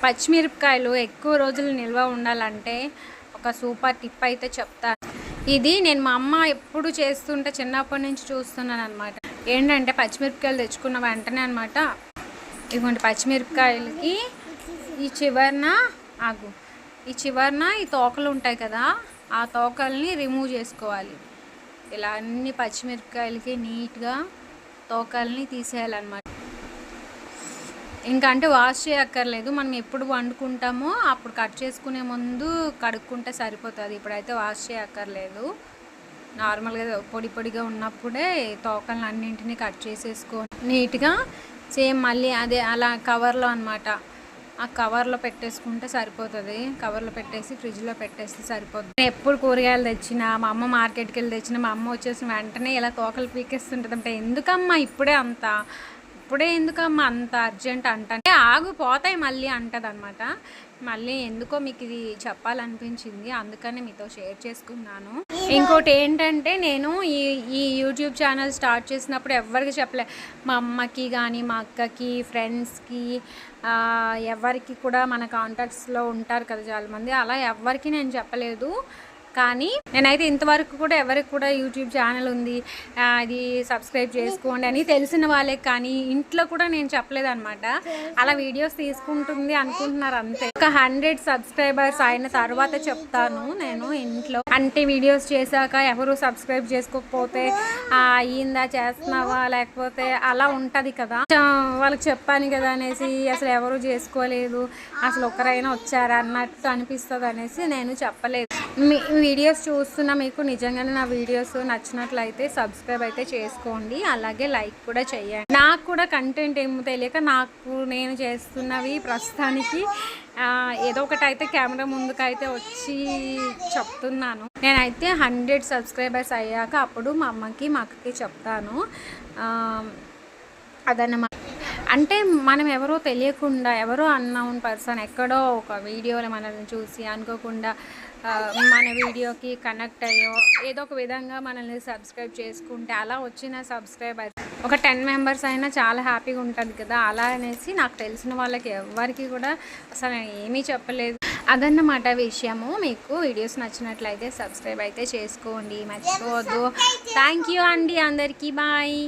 పచ్చిమిరపకాయలు ఎక్కువ రోజులు నిల్వ ఉండాలంటే ఒక సూపర్ టిప్ అయితే చెప్తాను. ఇది నేను మా అమ్మ ఎప్పుడు చేస్తుంటే చిన్నప్పటి నుంచి చూస్తున్నాను అనమాట. ఏంటంటే పచ్చిమిరపకాయలు తెచ్చుకున్న వెంటనే అనమాట, ఇటువంటి పచ్చిమిరపకాయలకి ఈ చివరన ఈ తోకలు ఉంటాయి కదా, ఆ తోకల్ని రిమూవ్ చేసుకోవాలి. ఇలా అన్ని పచ్చిమిరపకాయలకి నీట్గా తోకల్ని తీసేయాలన్నమాట. ఇంకా అంటే వాష్ చేయక్కర్లేదు, మనం ఎప్పుడు వండుకుంటామో అప్పుడు కట్ చేసుకునే ముందు కడుక్కుంటే సరిపోతుంది. ఇప్పుడైతే వాష్ చేయక్కర్లేదు, నార్మల్గా పొడి పొడిగా ఉన్నప్పుడే తోకలను అన్నింటినీ కట్ చేసేసుకొని నీట్గా సేమ్ మళ్ళీ అదే అలా కవర్లో అనమాట, ఆ కవర్లో పెట్టేసుకుంటే సరిపోతుంది. కవర్లో పెట్టేసి ఫ్రిడ్జ్లో పెట్టేస్తే సరిపోతుంది. నేను ఎప్పుడు కూరగాయలు తెచ్చినా, మా అమ్మ మార్కెట్కి వెళ్ళి తెచ్చినా, మా అమ్మ వచ్చేసిన వెంటనే ఇలా తోకలు పీకేస్తుంటుంది. అంటే ఎందుకమ్మా ఇప్పుడే ఎందుకమ్మా అంత అర్జెంట్ అంటే ఆగిపోతాయి మళ్ళీ అంటది అనమాట. మళ్ళీ ఎందుకో మీకు ఇది చెప్పాలనిపించింది, అందుకని మీతో షేర్ చేసుకున్నాను. ఇంకోటి ఏంటంటే, నేను ఈ యూట్యూబ్ ఛానల్ స్టార్ట్ చేసినప్పుడు ఎవరికి చెప్పలే. మా అమ్మకి కానీ, మా అక్కకి, ఫ్రెండ్స్కి, ఎవరికి కూడా మన కాంటాక్ట్స్లో ఉంటారు కదా చాలామంది, అలా ఎవరికి నేను చెప్పలేదు. కానీ నేనైతే ఇంతవరకు కూడా ఎవరికి కూడా యూట్యూబ్ ఛానల్ ఉంది, అది సబ్స్క్రైబ్ చేసుకోండి అని తెలిసిన వాళ్ళే, కానీ ఇంట్లో కూడా నేను చెప్పలేదన్నమాట. అలా వీడియోస్ తీసుకుంటుంది అనుకుంటున్నారు అంతే. ఒక 100 సబ్స్క్రైబర్స్ అయిన తర్వాత చెప్తాను నేను ఇంట్లో. అంటే వీడియోస్ చేశాక ఎవరు సబ్స్క్రైబ్ చేసుకోకపోతే అయ్యిందా, చేస్తున్నావా, లేకపోతే అలా ఉంటుంది కదా, వాళ్ళకి చెప్పాను కదా అనేసి అసలు ఎవరు చేసుకోలేదు, అసలు ఒకరైనా వచ్చారా అన్నట్టు అనిపిస్తుంది అనేసి నేను చెప్పలేదు. మీ వీడియోస్ చూస్తున్న మీకు నిజంగానే నా వీడియోస్ నచ్చినట్లయితే సబ్స్క్రైబ్ అయితే చేసుకోండి, అలాగే లైక్ కూడా చేయండి. నాకు కూడా కంటెంట్ ఏమో తెలియక నేను చేస్తున్నవి ప్రస్తుతానికి ఏదో ఒకటి అయితే కెమెరా ముందుకైతే వచ్చి చెప్తున్నాను. నేనైతే 100 సబ్స్క్రైబర్స్ అయ్యాక అప్పుడు మా అమ్మకి మా అక్కకి చెప్తాను. అదన్నమాట. అంటే మనం ఎవరో తెలియకుండా, ఎవరో అన్నోన్ పర్సన్ ఎక్కడో ఒక వీడియోలో మనల్ని చూసి అనుకోకుండా మన వీడియోకి కనెక్ట్ అయ్యో ఏదో ఒక విధంగా మనల్ని సబ్స్క్రైబ్ చేసుకుంటే అలా వచ్చిన సబ్స్క్రైబర్ ఒక 10 మెంబర్స్ అయినా చాలా హ్యాపీగా ఉంటుంది కదా. అలా అనేసి నాకు తెలిసిన వాళ్ళకి ఎవరికి కూడా అసలు ఏమీ చెప్పలేదు. అదన్నమాట విషయము. మీకు వీడియోస్ నచ్చినట్లయితే సబ్స్క్రైబ్ అయితే చేసుకోండి, మర్చిపోవద్దు. థ్యాంక్ యూ అండి, అందరికీ బాయ్.